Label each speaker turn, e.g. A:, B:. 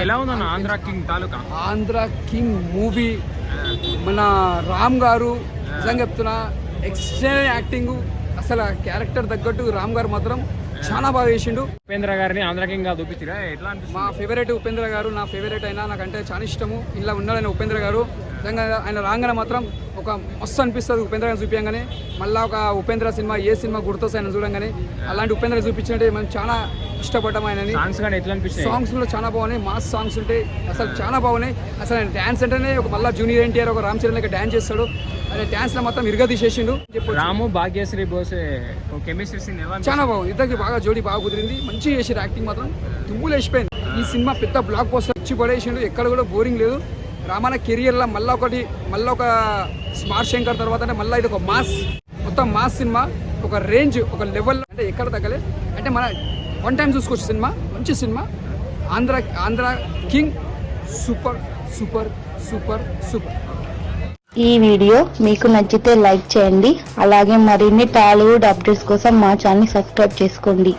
A: ఎలా ఉందన్న ఆంధ్ర కింగ్ తాలూకా?
B: Andhra king movie మన రామ్ గారు నిజంగా చెప్తున్నా ఎక్స్ట్రీమ్ యాక్టింగ్, అసలు క్యారెక్టర్ తగ్గట్టు రామ్ గారు మాత్రం చాలా బాగా చేసిండు.
A: ఉపేంద్ర గారిని ఆంధ్ర కింగ్ గా చూపించిరా ఎట్లా?
B: మా ఫేవరెట్ ఉపేంద్ర గారు, నా ఫేవరెట్ అయినా నాకంటే చాలా ఇష్టము. ఇలా ఉన్నాడని ఉపేంద్ర గారు నిజంగా ఆయన రాగానే మాత్రం ఒక మస్తు అనిపిస్తుంది ఉపేంద్ర గారిని చూపించగానే. మళ్ళీ ఒక ఉపేంద్ర సినిమా ఏ సినిమా గుర్తొస్తాయి ఆయన చూడంగానే, అలాంటి ఉపేంద్ర చూపించినట్టే మనం చాలా ఇష్టపడ్డాం ఆయనని. సాంగ్స్ కూడా చాలా బాగున్నాయి, మాస్ సాంగ్స్ ఉంటాయి, అసలు చాలా బాగున్నాయి. అసలు ఆయన డ్యాన్స్ అంటేనే ఒక మళ్ళీ జూనియర్ ఎన్టీఆర్ ఒక రామ్ చరణ్ డ్యాన్స్ చేస్తాడు. అదే డ్యాన్స్ లో మొత్తం ఇరుగా తీసేసిండు.
A: రాము భాగ్యశ్రీ బోసే కెమిస్ట్రీ సీన్
B: చాలా బాగుంది, ఇద్దరికి బాగా జోడీ బాగా కుదిరింది, మంచిగా చేసారు. యాక్టింగ్ మాత్రం తుమ్ములు వేసిపోయింది. ఈ సినిమా పెద్ద బ్లాక్ పోస్టర్ ఇచ్చి పడేసిండు, ఎక్కడ కూడా బోరింగ్ లేదు. రామాన కెరియర్లో మళ్ళీ ఒక స్మార్ట్ శంకర్ తర్వాత మళ్ళీ ఇది ఒక మాస్, మొత్తం మాస్ సినిమా, ఒక రేంజ్, ఒక లెవెల్, అంటే ఎక్కడ తగ్గలే. అంటే మన వన్ టైం చూసుకోవచ్చు సినిమా, మంచి cinema. Andhra king super super super super.
C: ఈ వీడియో మీకు నచ్చితే లైక్ చేయండి, అలాగే మరిన్ని టాలీవుడ్ అప్డేట్స్ కోసం మా ఛానల్ సబ్స్క్రైబ్ చేసుకోండి.